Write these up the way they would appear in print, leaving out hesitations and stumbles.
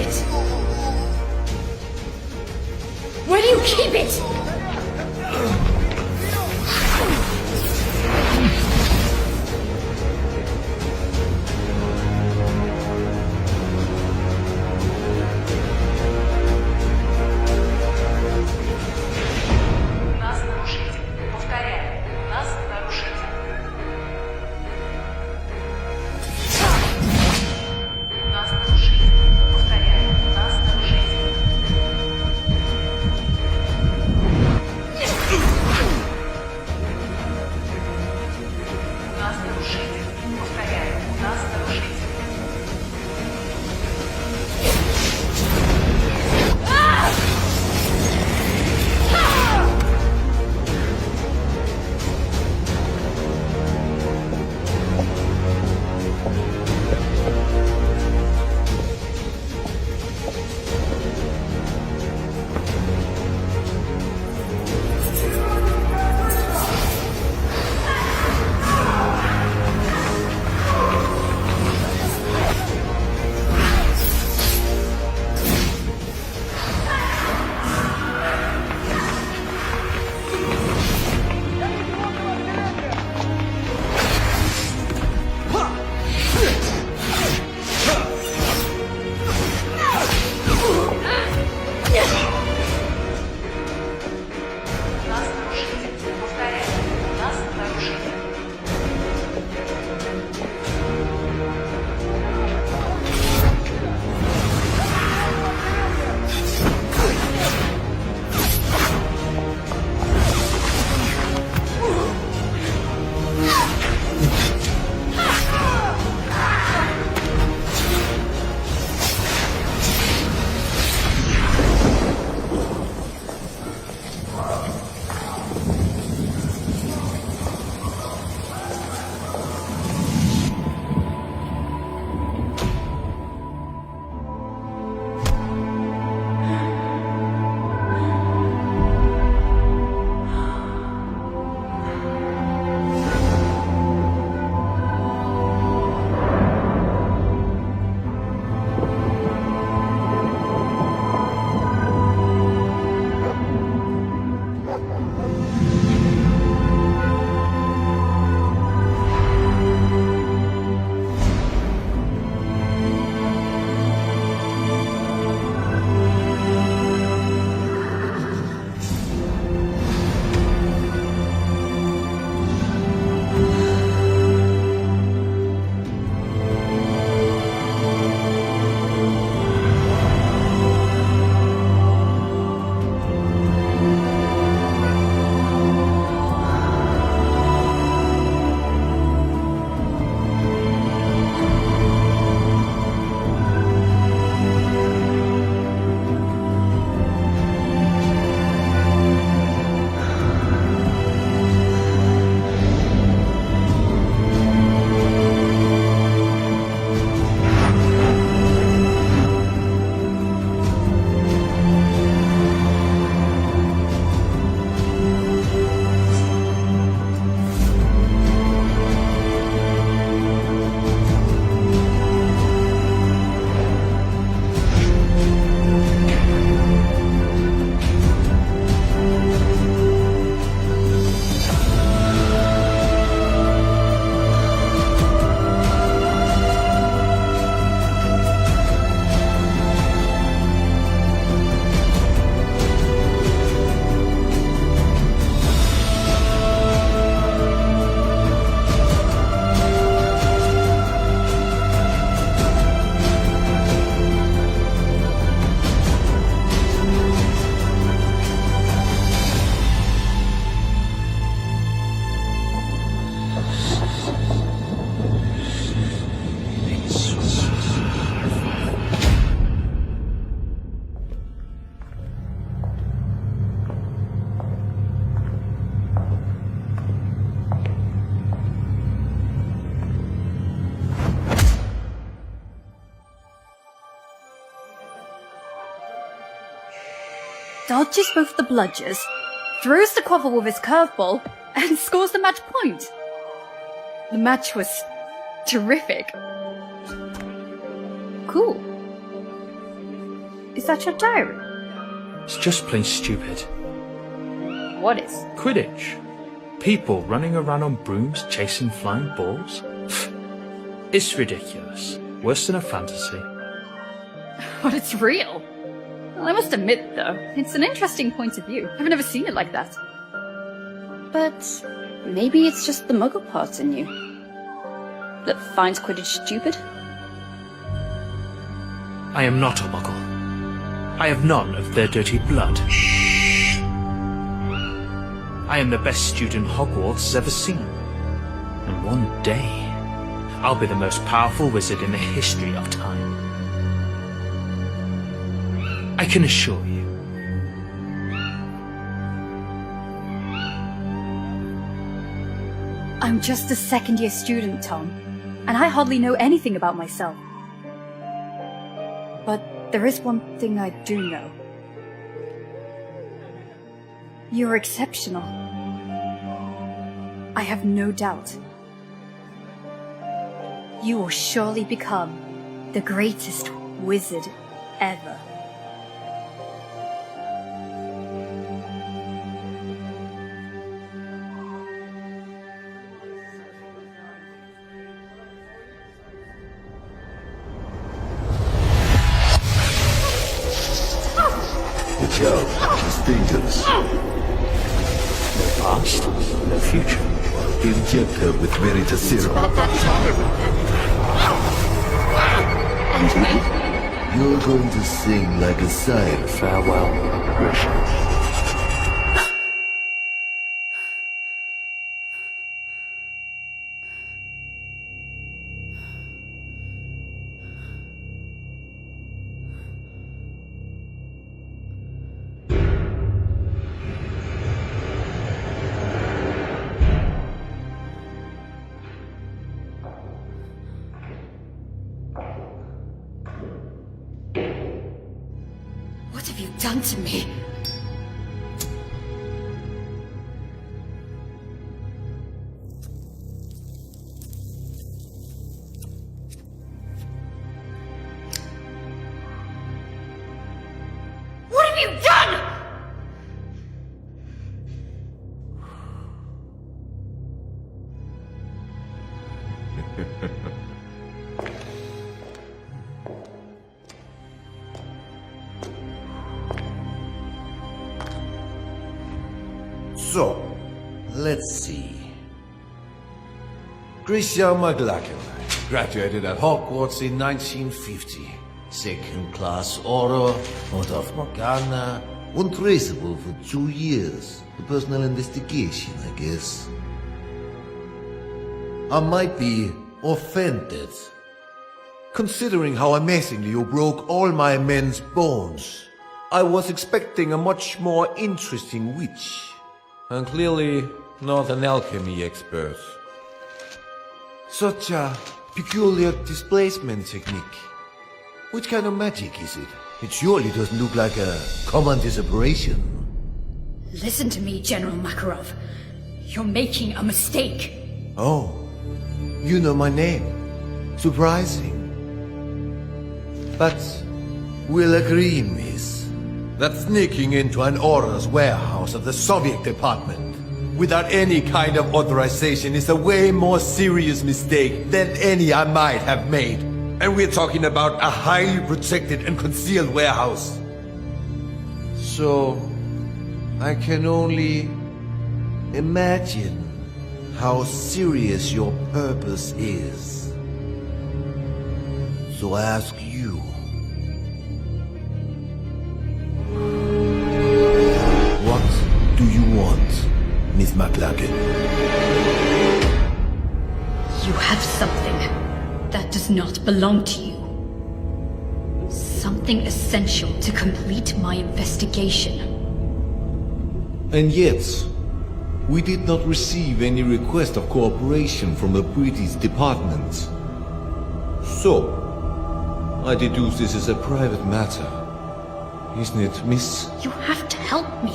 it? Where do you keep it? У нас нарушитель. Повторяю, у нас нарушитель. У нас нарушитель. Повторяю, у нас нарушитель. У нас нарушитель. Повторяю, у нас нарушитель. У нас нарушитель. Повторяю, у нас нарушитель. Dodges both the bludgers, throws the quaffle with his curveball, and scores the match point. The match was terrific. Cool. Is that your diary? It's just plain stupid. What is? Quidditch. People running around on brooms chasing flying balls. It's ridiculous. Worse than a fantasy. But it's real. Well, I must admit, though, it's an interesting point of view. I've never seen it like that. But maybe it's just the muggle part in you that finds Quidditch stupid? I am not a muggle. I have none of their dirty blood. I am the best student Hogwarts has ever seen. And one day, I'll be the most powerful wizard in the history of time. I can assure you. I'm just a second-year student, Tom, and I hardly know anything about myself. But there is one thing I do know. You're exceptional. I have no doubt. You will surely become the greatest wizard ever. Watch out, it's dangerous. No past, no future. Inject her with Veritas Serum. And me? You're going to sing like a siren. Farewell, Grisha. What have you done to me? What have you done? So, let's see. Christian McLachlan graduated at Hogwarts in 1950. Second class order, out of Morgana. Untraceable for 2 years. A personal investigation, I guess. I might be offended, considering how amazingly you broke all my men's bones. I was expecting a much more interesting witch. And clearly not an alchemy expert. Such a peculiar displacement technique. Which kind of magic is it? It surely doesn't look like a common disapparition. Listen to me, General Makarov. You're making a mistake. Oh, you know my name. Surprising. But we'll agree, miss, that sneaking into an Order's warehouse of the Soviet department without any kind of authorization is a way more serious mistake than any I might have made. And we're talking about a highly protected and concealed warehouse. So, I can only imagine how serious your purpose is. So I ask you, what do you want, Miss McLachlan? You have something that does not belong to you. Something essential to complete my investigation. And yet, we did not receive any request of cooperation from the British department. So, I deduce this is a private matter. Isn't it, miss? You have to help me.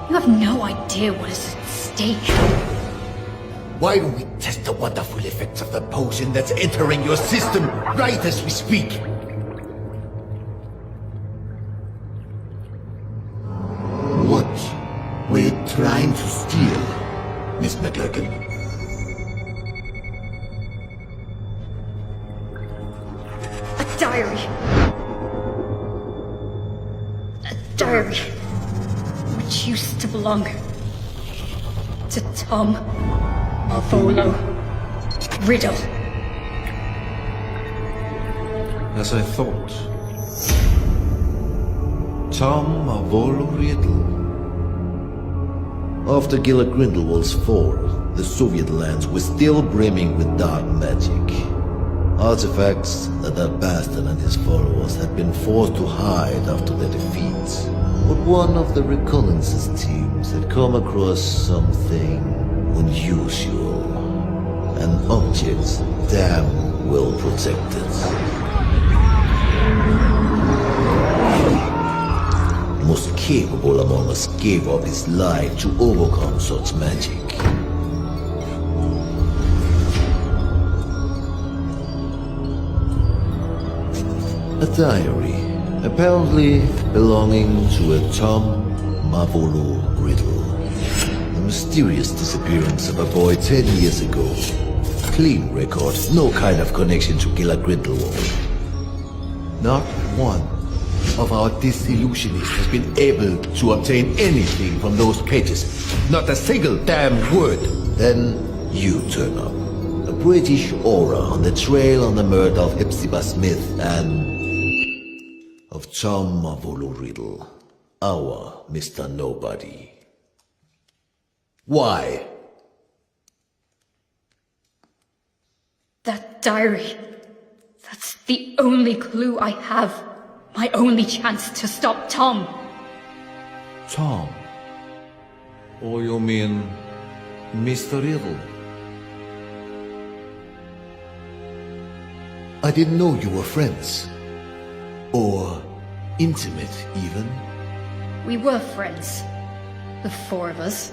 You have no idea what is at stake. Why don't we test the wonderful effects of the potion that's entering your system right as we speak? trying to steal, Miss McLagan? A diary. A diary which used to belong to Tom Marvolo Riddle. As I thought. Tom Marvolo Riddle. After Gila Grindelwald's fall, the Soviet lands were still brimming with dark magic. Artifacts that bastard and his followers had been forced to hide after their defeat. But one of the reconnaissance teams had come across something unusual. An object damn well protected. The most capable among us gave up his life to overcome such magic. A diary, apparently belonging to a Tom Marvolo Riddle. The mysterious disappearance of a boy 10 years ago. Clean record, no kind of connection to Gila Grindelwald. Not one of our disillusionists has been able to obtain anything from those pages. Not a single damn word. Then you turn up. A British aura on the trail on the murder of Hepzibah Smith and of Tom Marvolo Riddle, our Mr. Nobody. Why? That diary. That's the only clue I have. My only chance to stop Tom. Tom? Or you mean Mr. Riddle? I didn't know you were friends. Or intimate, even. We were friends. The four of us.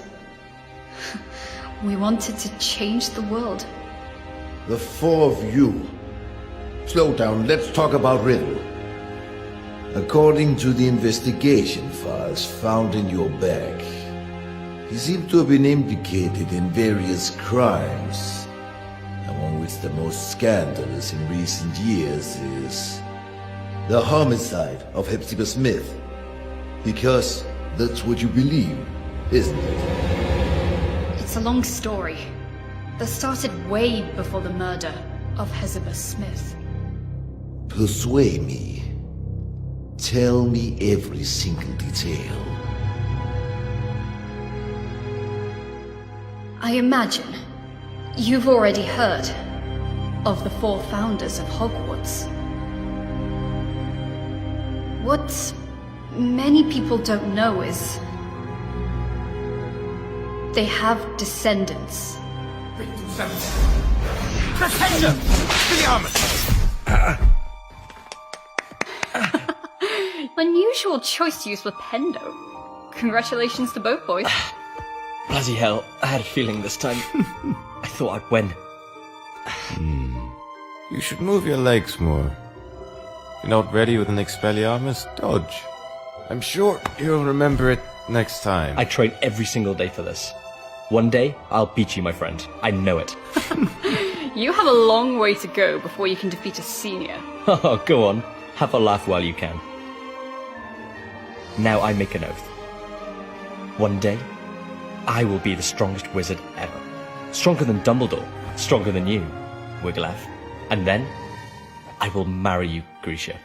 We wanted to change the world. The four of you. Slow down, let's talk about Riddle. According to the investigation files found in your bag, he seemed to have been implicated in various crimes, among which the most scandalous in recent years is the homicide of Hepzibah Smith. Because that's what you believe, isn't it? It's a long story that started way before the murder of Hepzibah Smith. Persuade me. Tell me every single detail. I imagine you've already heard of the four founders of Hogwarts. What many people don't know is they have descendants. Unusual choice to use Flipendo. Congratulations to both boys. Bloody hell, I had a feeling this time. I thought I'd win. You should move your legs more. If you're not ready with an Expelliarmus, dodge. I'm sure you'll remember it next time. I train every single day for this. One day, I'll beat you, my friend. I know it. You have a long way to go before you can defeat a senior. Oh, go on. Have a laugh while you can. Now I make an oath. One day, I will be the strongest wizard ever. Stronger than Dumbledore. Stronger than you, Wiggleaff. And then, I will marry you, Grisha.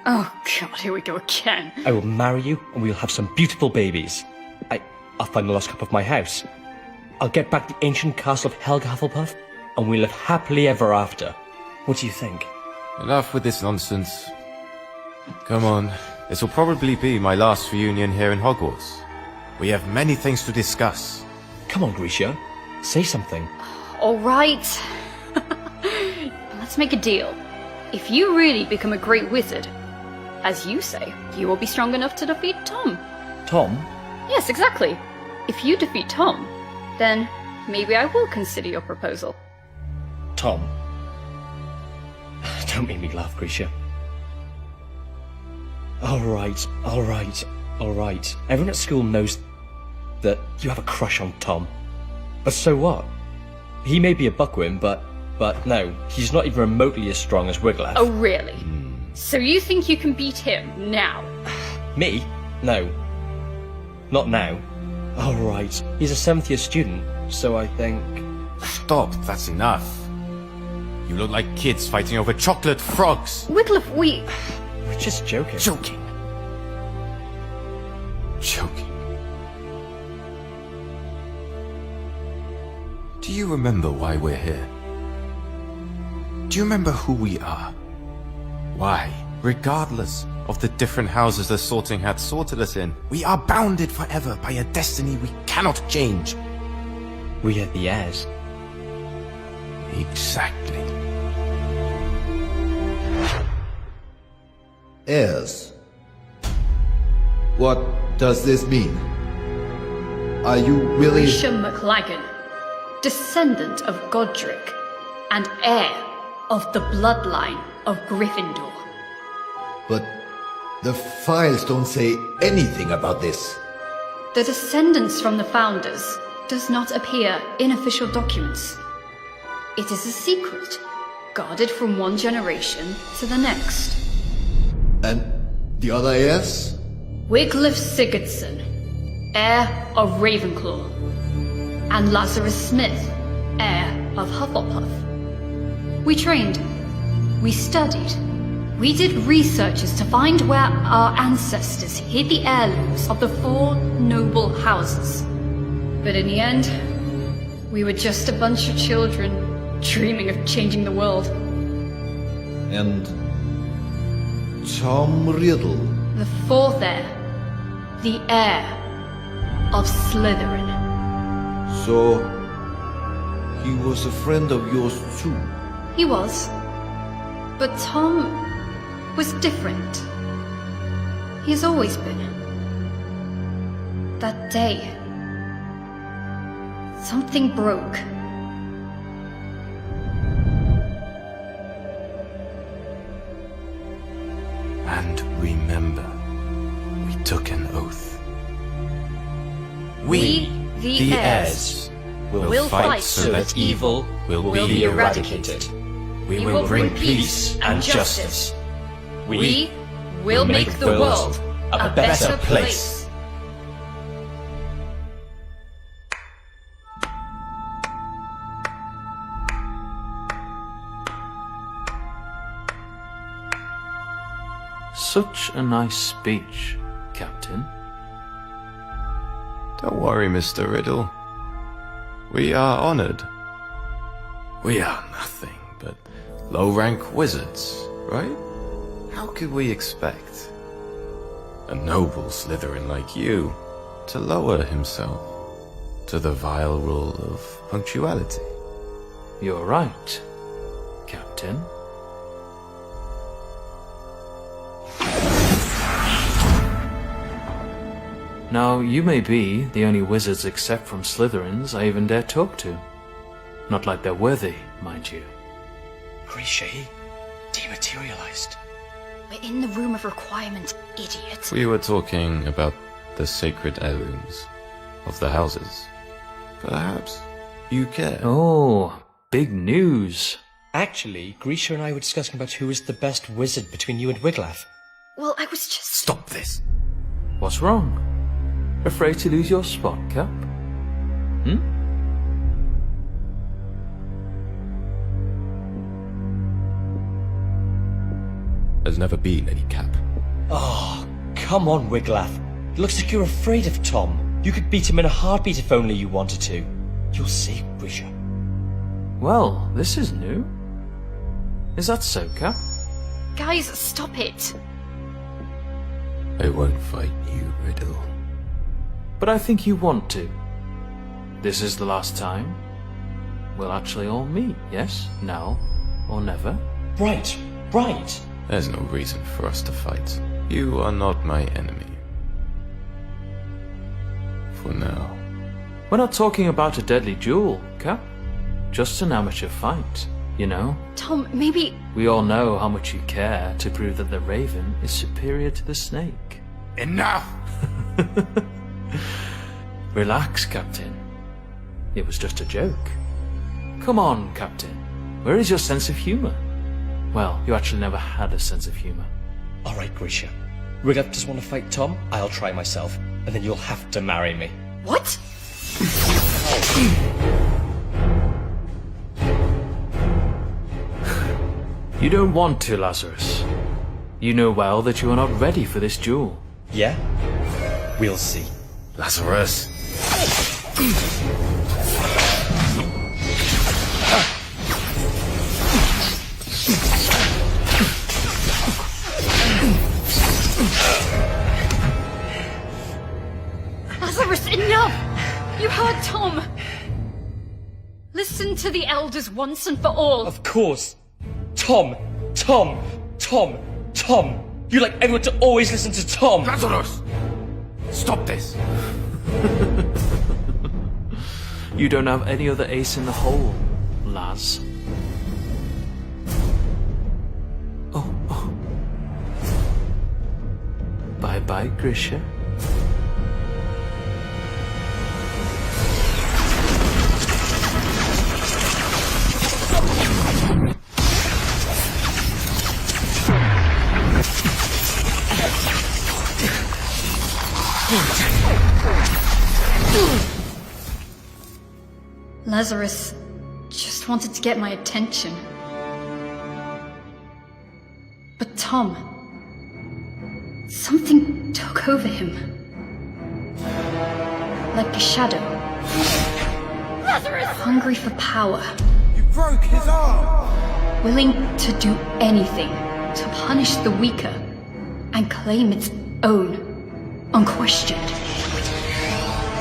Oh god, here we go again. I will marry you, and we'll have some beautiful babies. I'll find the lost cup of my house. I'll get back the ancient castle of Helga Hufflepuff, and we'll live happily ever after. What do you think? Enough with this nonsense. Come on. This will probably be my last reunion here in Hogwarts. We have many things to discuss. Come on, Grisha. Say something. Alright. Let's make a deal. If you really become a great wizard, as you say, you will be strong enough to defeat Tom. Tom? Yes, exactly. If you defeat Tom, then maybe I will consider your proposal. Tom? Don't make me laugh, Grisha. Alright. Everyone at school knows that you have a crush on Tom. But so what? He may be a buckwim, but no, he's not even remotely as strong as Wiglaf. Oh, really? So you think you can beat him now? Me? No. Not now. Oh, right. He's a 7th year student, so I think... Stop, that's enough. You look like kids fighting over chocolate frogs. Wiglaf, We're just joking. Joking. Do you remember why we're here? Do you remember who we are? Why, regardless of the different houses the Sorting Hat sorted us in, we are bounded forever by a destiny we cannot change. We are the heirs. Exactly. Heirs. What does this mean? Are you really... Grisha McLagan, descendant of Godric, and heir of the bloodline of Gryffindor. But the files don't say anything about this. The descendants from the founders does not appear in official documents. It is a secret, guarded from one generation to the next. And the other heirs? Wiglaf Sigurdsson, heir of Ravenclaw, and Lazarus Smith, heir of Hufflepuff. We trained, we studied, we did researches to find where our ancestors hid the heirlooms of the 4 noble houses. But in the end, we were just a bunch of children dreaming of changing the world. And Tom Riddle? The 4th heir, the heir of Slytherin. So, he was a friend of yours too? He was. But Tom was different. He has always been. That day, something broke. And remember, we took an oath. We, the heirs, will fight so that evil will be eradicated. We will bring peace and justice. We will make the world a better place. Such a nice speech, Captain. Don't worry, Mr. Riddle. We are honored. We are nothing but low-rank wizards, right? How could we expect a noble Slytherin like you to lower himself to the vile rule of punctuality? You're right, Captain. Now, you may be the only wizards except from Slytherins I even dare talk to. Not like they're worthy, mind you. Grisha, he dematerialized. We're in the room of requirement, idiot. We were talking about the sacred heirlooms of the houses. Perhaps you care. Oh, big news. Actually, Grisha and I were discussing about who is the best wizard between you and Wiglaf. Well, I was just... Stop this! What's wrong? Afraid to lose your spot, Cap? There's never been any cap. Oh, come on, Wiglaf. It looks like you're afraid of Tom. You could beat him in a heartbeat if only you wanted to. You'll see, Grisha. Well, this is new. Is that so, Cap? Guys, stop it. I won't fight you, Riddle. But I think you want to. This is the last time. We'll actually all meet, yes? Now or never? Right, right. There's no reason for us to fight. You are not my enemy. For now. We're not talking about a deadly duel, Cap. Just an amateur fight, you know? Tom, maybe... We all know how much you care to prove that the raven is superior to the snake. Enough! Relax, Captain. It was just a joke. Come on, Captain. Where is your sense of humor? Well, you actually never had a sense of humor. All right, Grisha. Wiglaf doesn't want to fight Tom. I'll try myself, and then you'll have to marry me. What? You don't want to, Lazarus. You know well that you are not ready for this duel. Yeah? We'll see. Lazarus. Lazarus, enough! You heard Tom! Listen to the elders once and for all. Of course. Tom! Tom! Tom! Tom! You like everyone to always listen to Tom! Lazarus! Stop this! You don't have any other ace in the hole, Laz. Oh. Bye-bye, Grisha. Lazarus just wanted to get my attention. But Tom... something took over him. Like a shadow. Lazarus! Hungry for power. You broke his arm! Willing to do anything to punish the weaker and claim its own. Unquestioned.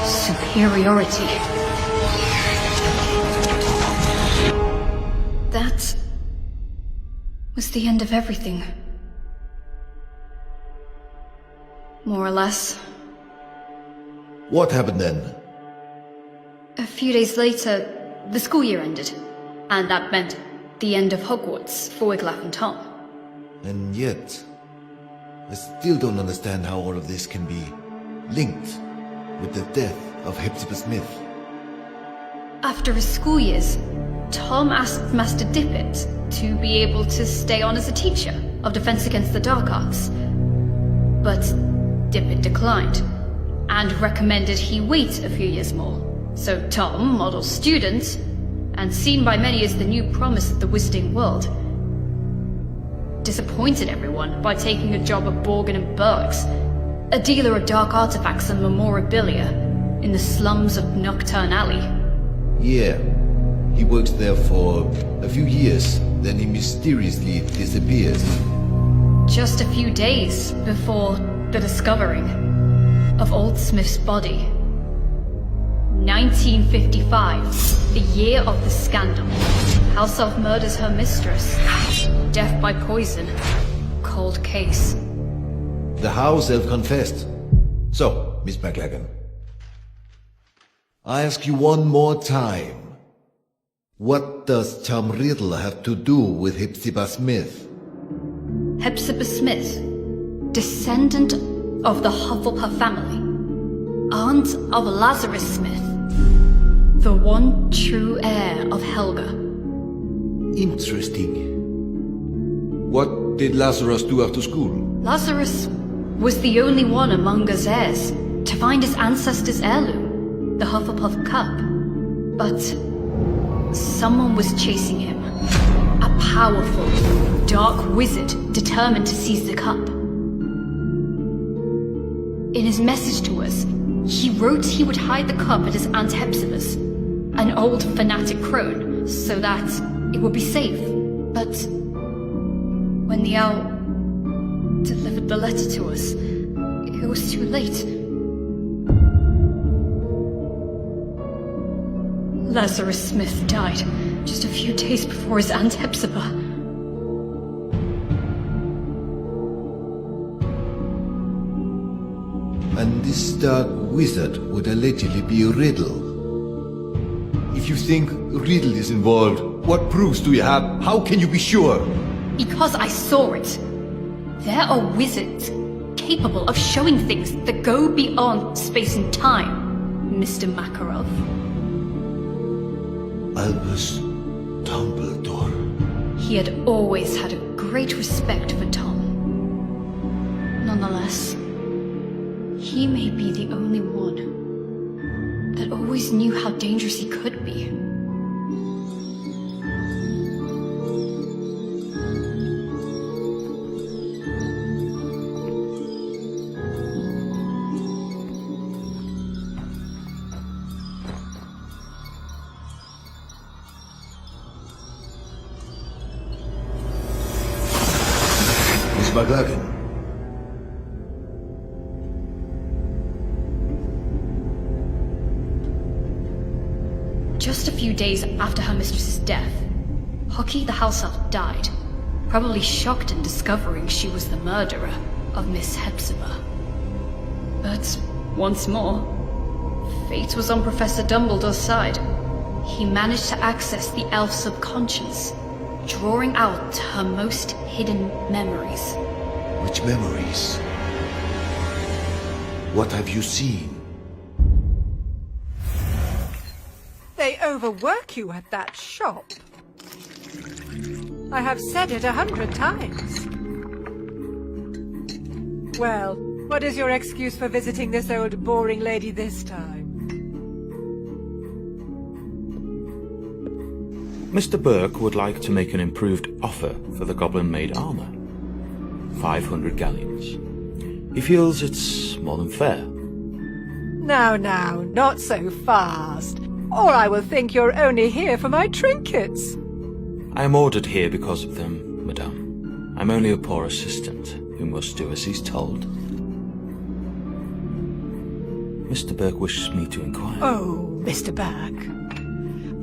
Superiority. That was the end of everything. More or less. What happened then? A few days later, the school year ended. And that meant the end of Hogwarts for Wiglaf and Tom. And yet, I still don't understand how all of this can be linked with the death of Hepzibah Smith. After his school years, Tom asked Master Dippet to be able to stay on as a teacher of Defense Against the Dark Arts. But Dippet declined, and recommended he wait a few years more. So Tom, model student, and seen by many as the new promise of the Wizarding World, disappointed everyone by taking a job at Borgin and Burke's, a dealer of dark artifacts and memorabilia in the slums of Nocturne Alley. Yeah, he works there for a few years, then he mysteriously disappears. Just a few days before the discovering of Old Smith's body. 1955, the year of the scandal. House Elf murders her mistress. Death by poison. Cold case. The house elf confessed. So, Miss McLagan, I ask you one more time. What does Tom Riddle have to do with Hepzibah Smith? Hepzibah Smith, descendant of the Hufflepuff family, aunt of Lazarus Smith, the one true heir of Helga. Interesting. What did Lazarus do after school? Lazarus was the only one among us heirs to find his ancestors' heirloom, the Hufflepuff Cup. But someone was chasing him. A powerful, dark wizard determined to seize the cup. In his message to us, he wrote he would hide the cup at his Aunt Hepzibah's, an old fanatic crone, so that it would be safe. But when the owl delivered the letter to us, it was too late. Lazarus Smith died just a few days before his Aunt Hepzibah. And this dark wizard would allegedly be Riddle. If you think Riddle is involved, what proofs do you have? How can you be sure? Because I saw it. There are wizards capable of showing things that go beyond space and time. Mr. Makarov. Albus Dumbledore. He had always had a great respect for Tom. Nonetheless, he may be the only one that always knew how dangerous he could be. Miss McLaughlin. Just a few days after her mistress's death, Hockey the house elf died, probably shocked in discovering she was the murderer of Miss Hepzibah. But once more, fate was on Professor Dumbledore's side. He managed to access the elf's subconscious, drawing out her most hidden memories. Which memories? What have you seen? They overwork you at that shop. I have said it 100 times. Well, what is your excuse for visiting this old boring lady this time? Mr. Burke would like to make an improved offer for the goblin-made armor. 500 galleons. He feels it's more than fair. Now, not so fast, or I will think you're only here for my trinkets. I am ordered here because of them, madame. I'm only a poor assistant who must do as he's told. Mr. Burke wishes me to inquire. Oh, Mr. Burke.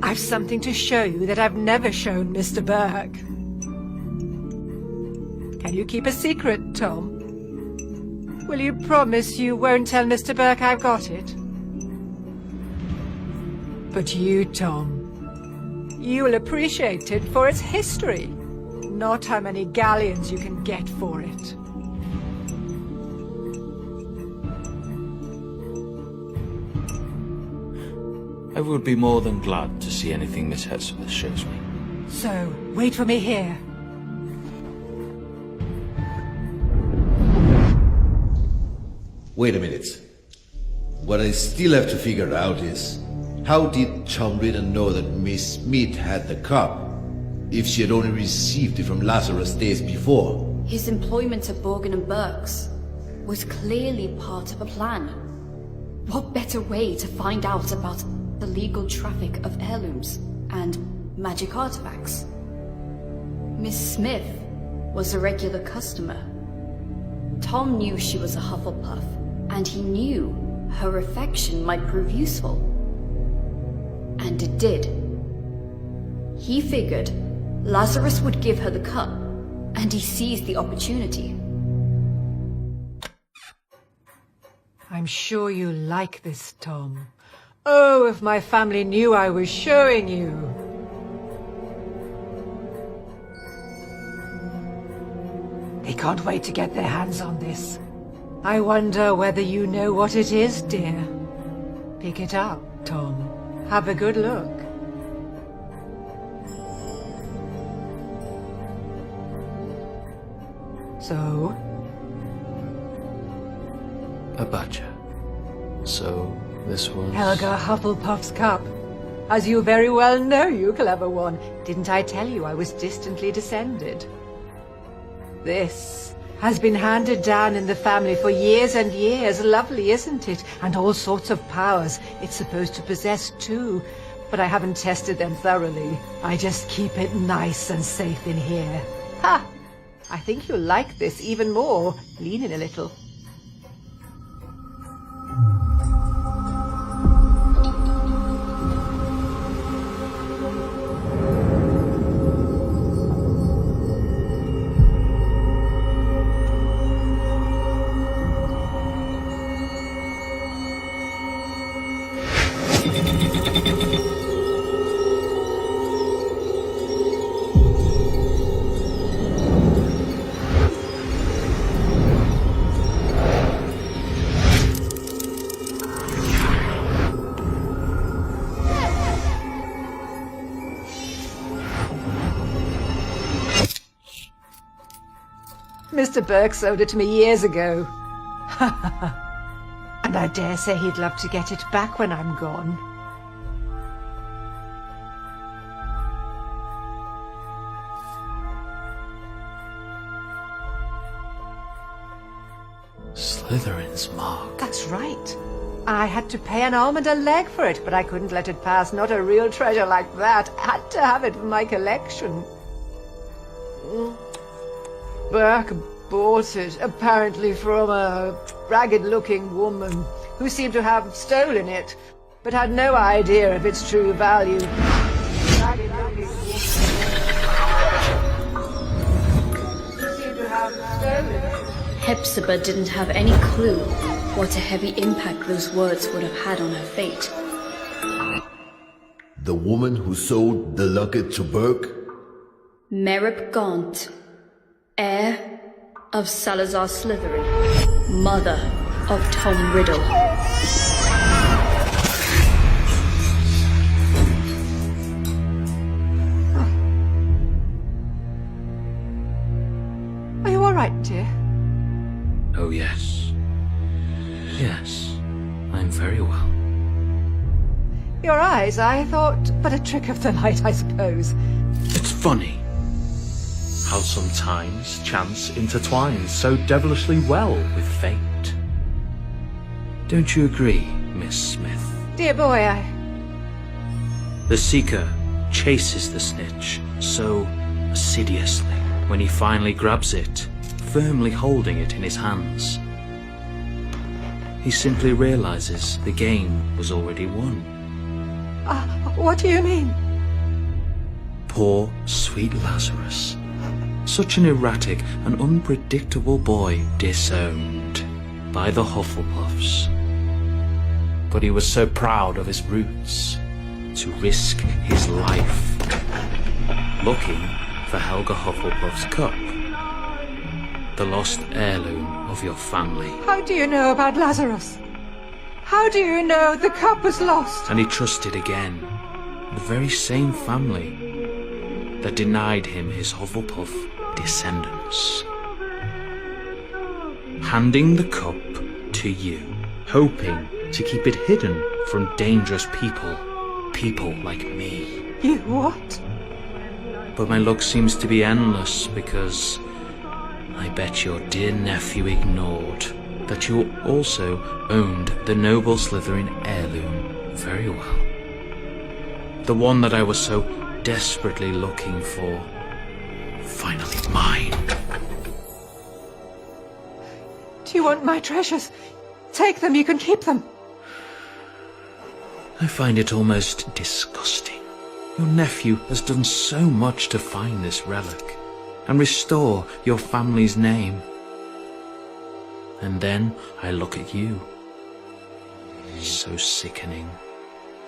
I've something to show you that I've never shown Mr. Burke. Can you keep a secret, Tom? Will you promise you won't tell Mr. Burke I've got it? But you, Tom, you will appreciate it for its history, not how many galleons you can get for it. I would be more than glad to see anything Miss Hepzibah shows me. So, wait for me here. Wait a minute. What I still have to figure out is, how did Tom Riddle know that Miss Smith had the cup, if she had only received it from Lazarus days before? His employment at Borgin and Burke's was clearly part of a plan. What better way to find out about the legal traffic of heirlooms and magic artifacts? Miss Smith was a regular customer. Tom knew she was a Hufflepuff, and he knew her affection might prove useful. And it did. He figured Lazarus would give her the cup, and he seized the opportunity. I'm sure you like this, Tom. Oh, if my family knew I was showing you. They can't wait to get their hands on this. I wonder whether you know what it is, dear. Pick it up, Tom. Have a good look. So? A badger. So, this was... Helga Hufflepuff's cup. As you very well know, you clever one. Didn't I tell you I was distantly descended? This has been handed down in the family for years and years. Lovely, isn't it? And all sorts of powers it's supposed to possess too. But I haven't tested them thoroughly. I just keep it nice and safe in here. Ha! I think you'll like this even more. Lean in a little. Mr. Burke sold it to me years ago. And I dare say he'd love to get it back when I'm gone. Slytherin's mark. That's right. I had to pay an arm and a leg for it, but I couldn't let it pass. Not a real treasure like that. I had to have it for my collection. Burke bought it, apparently from a ragged-looking woman who seemed to have stolen it, but had no idea of its true value. Ragged-looking woman who seemed to have stolen it. Hepzibah didn't have any clue what a heavy impact those words would have had on her fate. The woman who sold the locket to Burke? Merip Gaunt, heir of Salazar Slytherin, mother of Tom Riddle. Are you all right, dear? Oh, yes. Yes, I'm very well. Your eyes, I thought, but a trick of the light, I suppose. It's funny how sometimes chance intertwines so devilishly well with fate. Don't you agree, Miss Smith? Dear boy, The Seeker chases the snitch so assiduously when he finally grabs it, firmly holding it in his hands. He simply realizes the game was already won. What do you mean? Poor, sweet Lazarus. Such an erratic and unpredictable boy disowned by the Hufflepuffs. But he was so proud of his roots to risk his life looking for Helga Hufflepuff's cup, the lost heirloom of your family. How do you know about Lazarus? How do you know the cup was lost? And he trusted again the very same family that denied him his Hufflepuff descendants. Handing the cup to you, hoping to keep it hidden from dangerous people like me. You what? But my luck seems to be endless because I bet your dear nephew ignored that you also owned the noble Slytherin heirloom very well. The one that I was so desperately looking for. Finally mine. Do you want my treasures? Take them, you can keep them. I find it almost disgusting. Your nephew has done so much to find this relic and restore your family's name. And then I look at you. So sickening,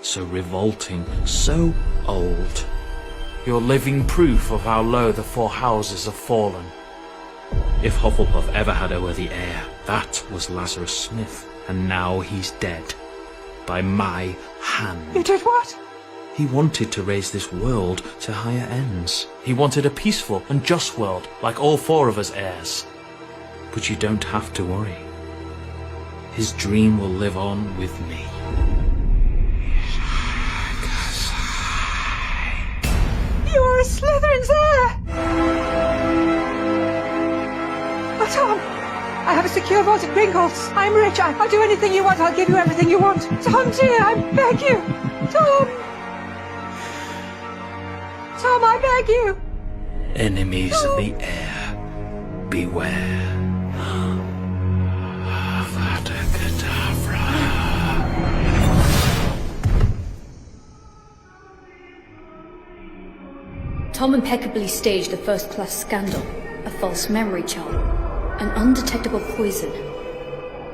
so revolting, so old. You're living proof of how low the four houses have fallen. If Hufflepuff ever had a worthy heir, that was Lazarus Smith, and now he's dead. By my hand. You did what? He wanted to raise this world to higher ends. He wanted a peaceful and just world, like all four of us heirs. But you don't have to worry. His dream will live on with me. You are a Slytherin's heir! Oh, Tom! I have a secure vault at Gringotts. I'm rich. I'll do anything you want. I'll give you everything you want. Tom, dear, I beg you. Tom! Tom, I beg you. Enemies of the heir, beware. Avada Kedavra. Tom impeccably staged a first-class scandal, a false memory charm, an undetectable poison,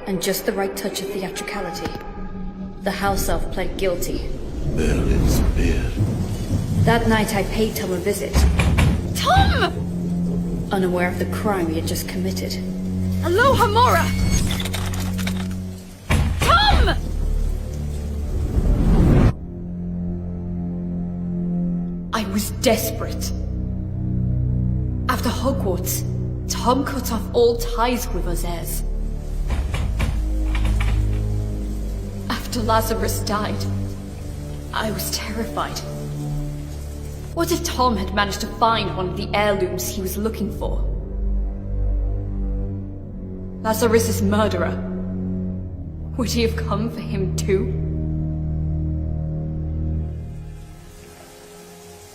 and just the right touch of theatricality. The house elf pled guilty. Merlin's beard. That night I paid Tom a visit. Tom! Unaware of the crime he had just committed. Aloha Mora! Tom! I was desperate. After Hogwarts, Tom cut off all ties with us heirs. After Lazarus died, I was terrified. What if Tom had managed to find one of the heirlooms he was looking for? Lazarus' murderer. Would he have come for him too?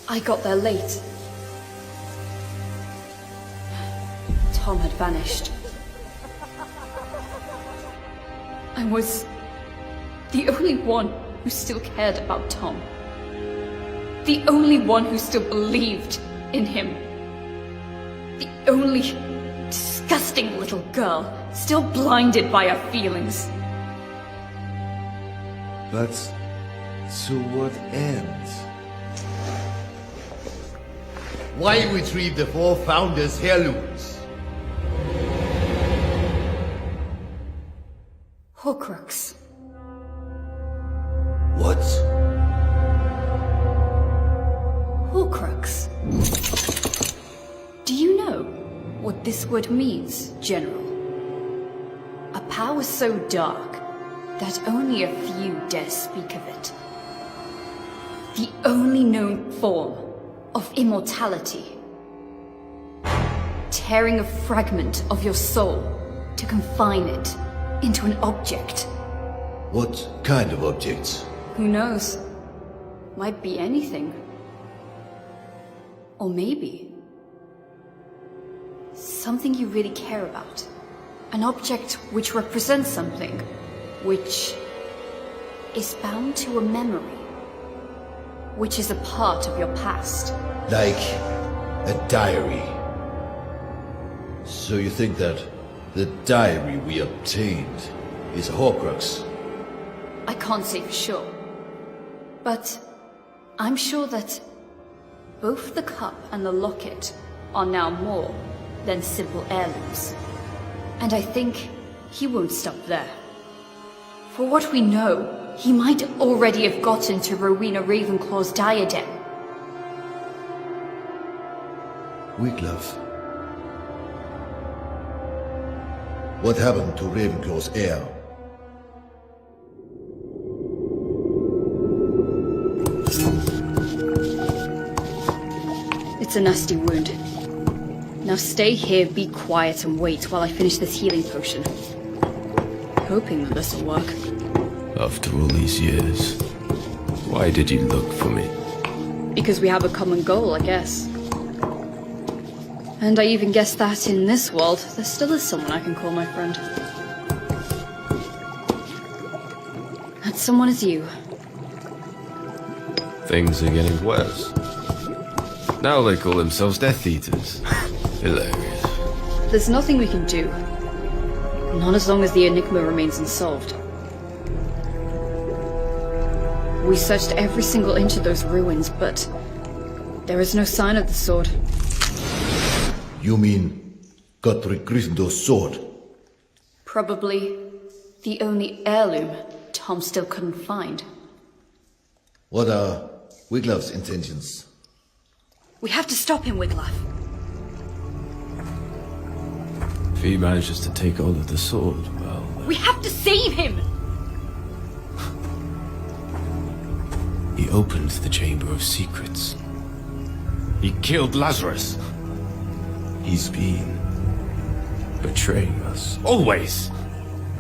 I got there late. Tom had vanished. I was the only one who still cared about Tom. The only one who still believed in him. The only disgusting little girl still blinded by her feelings. But to what end? Why retrieve the four founders' heirlooms? Horcrux. What? Horcrux. Do you know what this word means, General? A power so dark that only a few dare speak of it. The only known form of immortality. Tearing a fragment of your soul to confine it into an object. What kind of objects? Who knows? Might be anything. Or maybe something you really care about. An object which represents something which is bound to a memory, which is a part of your past. Like a diary. So you think that the diary we obtained is a Horcrux? I can't say for sure, but I'm sure that both the cup and the locket are now more than simple heirlooms. And I think he won't stop there. For what we know, he might already have gotten to Rowena Ravenclaw's diadem. Wiglaf. What happened to Ravenclaw's heir? It's a nasty wound. Now stay here, be quiet, and wait while I finish this healing potion. Hoping that this will work. After all these years, why did you look for me? Because we have a common goal, I guess. And I even guess that in this world, there still is someone I can call my friend. That someone is you. Things are getting worse. Now they call themselves Death Eaters. Hilarious. There's nothing we can do. Not as long as the enigma remains unsolved. We searched every single inch of those ruins, but there is no sign of the sword. You mean Godric Gryffindor's sword? Probably the only heirloom Tom still couldn't find. What are Wiglaf's intentions? We have to stop him, Wiglaf. If he manages to take hold of the sword, well... We have to save him! He opened the Chamber of Secrets. He killed Lazarus. He's been betraying us. Always!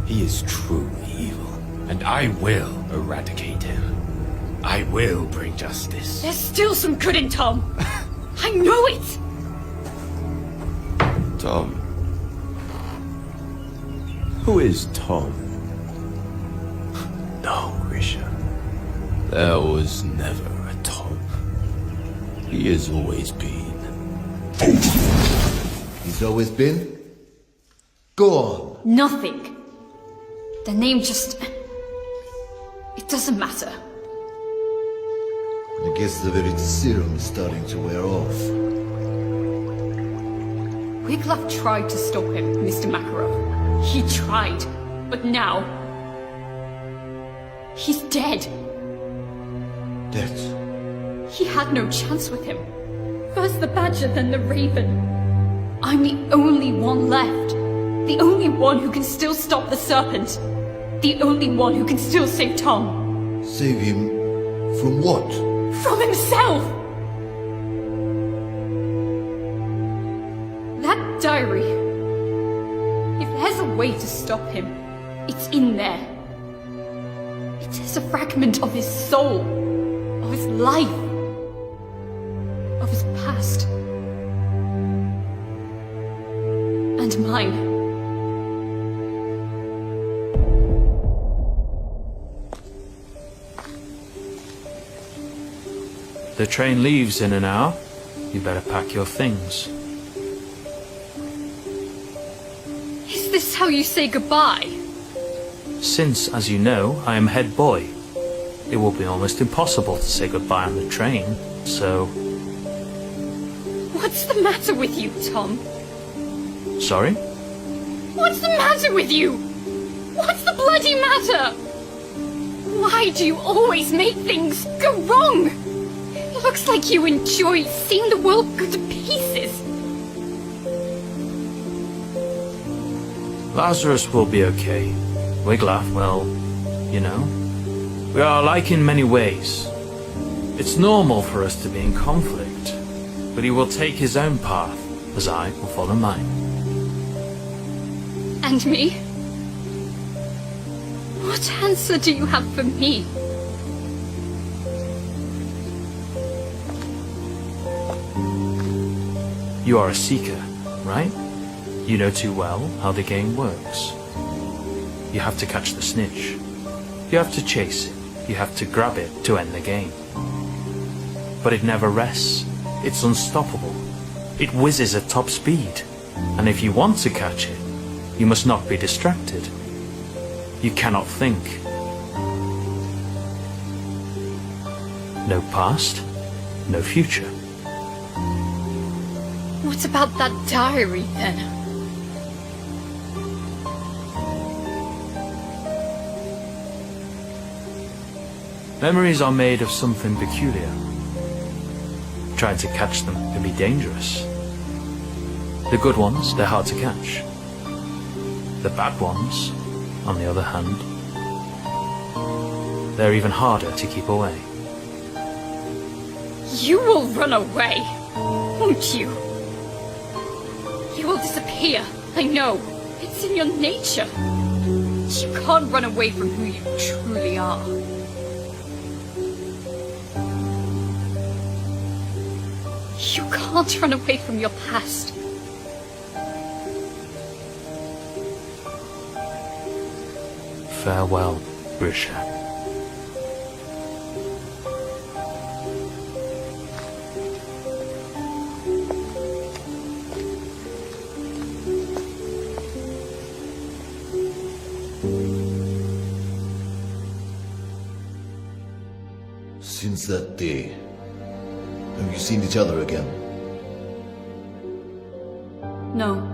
He is truly evil, and I will eradicate him. I will bring justice. There's still some good in Tom! I know it! Tom. Who is Tom? No, Grisha. There was never a Tom. He has always been. He's always been? Go on. Nothing. The name just... It doesn't matter. I guess the very serum is starting to wear off. Wiglaf tried to stop him, Mr. Makarov. He tried, but now... He's dead. Dead? He had no chance with him. First the Badger, then the Raven. I'm the only one left. The only one who can still stop the serpent. The only one who can still save Tom. Save him from what? From himself! That diary. If there's a way to stop him, it's in there. It is a fragment of his soul, of his life, of his past. And mine. The train leaves in an hour. You better pack your things. Is this how you say goodbye? Since, as you know, I am head boy, it will be almost impossible to say goodbye on the train, so... What's the matter with you, Tom? Sorry? What's the matter with you? What's the bloody matter? Why do you always make things go wrong? It looks like you enjoy seeing the world go to pieces. Lazarus will be okay. Wiglaf, well, you know, we are alike in many ways. It's normal for us to be in conflict, but he will take his own path, as I will follow mine. And me? What answer do you have for me? You are a seeker, right? You know too well how the game works. You have to catch the snitch. You have to chase it. You have to grab it to end the game. But it never rests. It's unstoppable. It whizzes at top speed. And if you want to catch it, you must not be distracted. You cannot think. No past, no future. What about that diary, then? Memories are made of something peculiar. Trying to catch them can be dangerous. The good ones, they're hard to catch. The bad ones, on the other hand, they're even harder to keep away. You will run away, won't you? You will disappear, I know. It's in your nature. You can't run away from who you truly are. You can't run away from your past. Farewell, Grisha. Since that day, have you seen each other again? No.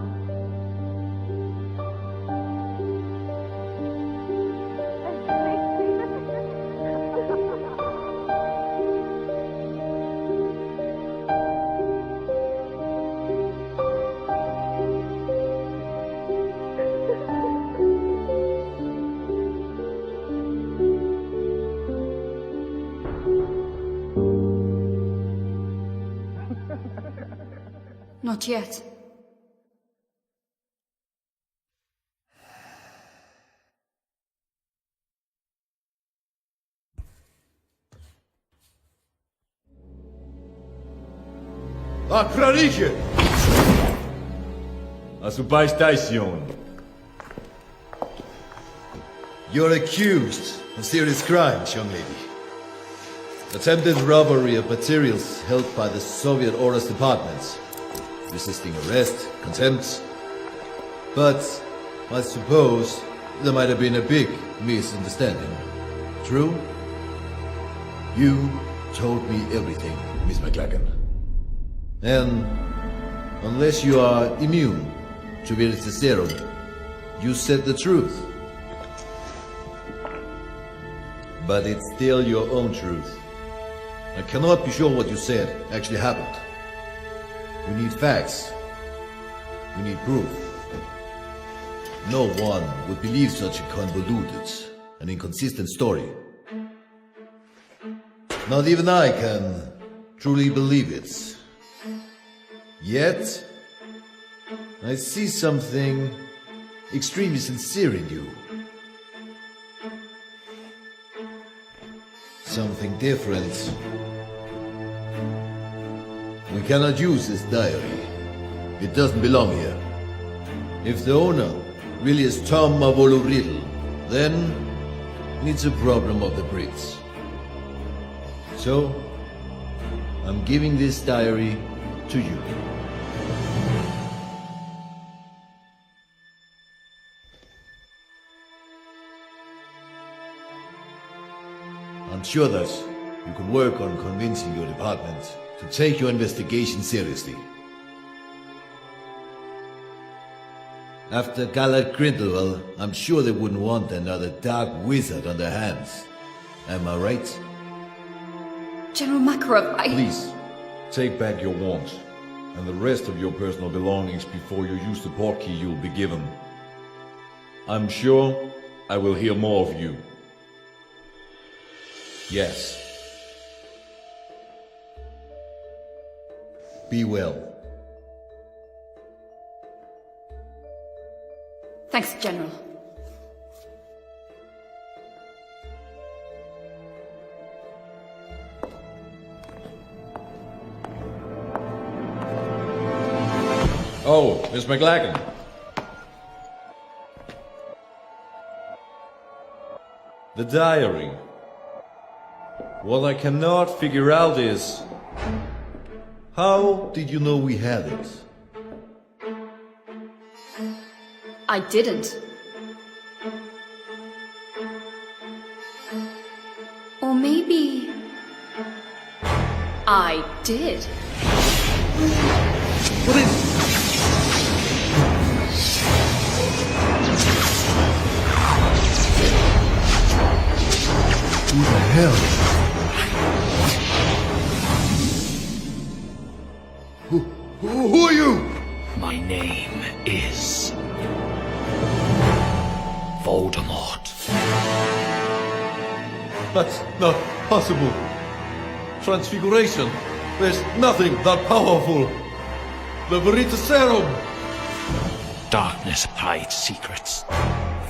Not yet. Acrarige! A superstition. You're accused of serious crimes, young lady. Attempted robbery of materials held by the Soviet Orders Department. Resisting arrest, contempt. But I suppose there might have been a big misunderstanding. True? You told me everything, Miss McLagan. And unless you are immune to Virtuserum, you said the truth. But it's still your own truth. I cannot be sure what you said actually happened. We need facts. We need proof. No one would believe such a convoluted and inconsistent story. Not even I can truly believe it. Yet, I see something extremely sincere in you. Something different. We cannot use this diary. It doesn't belong here. If the owner really is Tom Mavolo Riddle, then it's a problem of the Brits. So, I'm giving this diary to you. I'm sure that you can work on convincing your department to take your investigation seriously. After Gallard Grindelwald, I'm sure they wouldn't want another dark wizard on their hands. Am I right? General Makarov, Please, take back your wand and the rest of your personal belongings before you use the portkey you'll be given. I'm sure I will hear more of you. Yes. Be well. Thanks, General. Oh, Miss McLagan. The diary. What I cannot figure out is, How did you know we had it? I didn't. Or maybe... I did. Who the hell? Who are you? My name is Voldemort. that's not possible. Transfiguration. There's nothing that powerful. The Veritaserum. Darkness hides secrets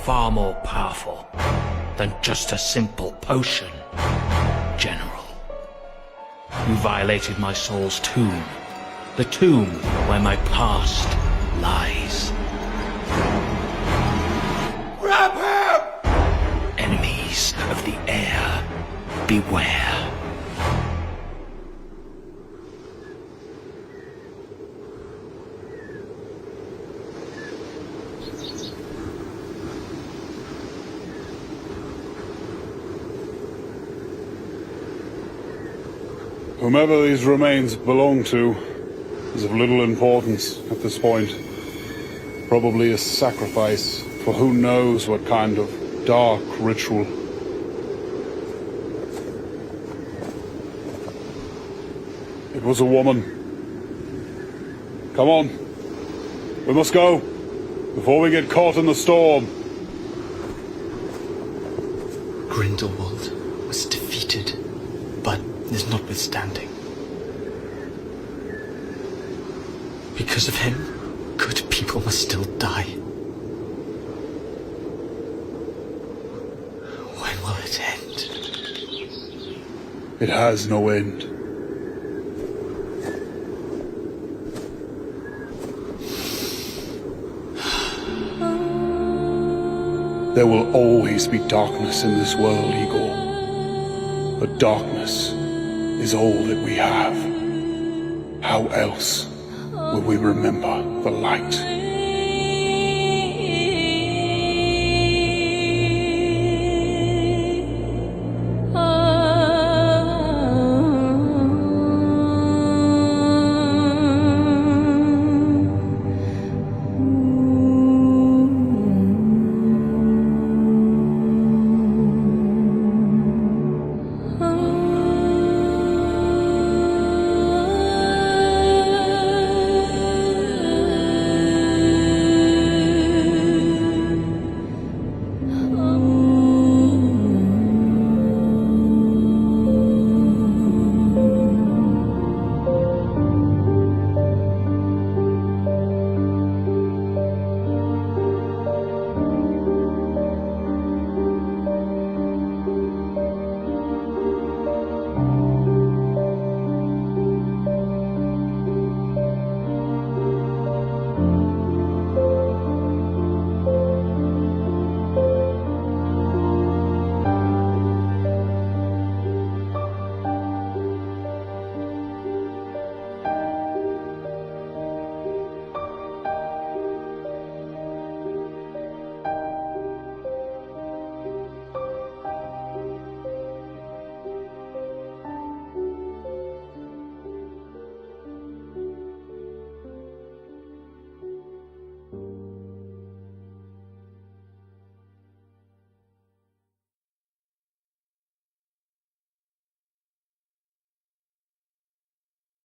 far more powerful than just a simple potion. General, you violated my soul's tomb. The tomb where my past lies. Grab him! Enemies of the air, beware. Whomever these remains belong to is of little importance at this point. Probably a sacrifice for who knows what kind of dark ritual. It was a woman. Come on. We must go before we get caught in the storm. Grindelwald was defeated, but is notwithstanding. Because of him, good people must still die. When will it end? It has no end. There will always be darkness in this world, Igor. But darkness is all that we have. How else will we remember the light?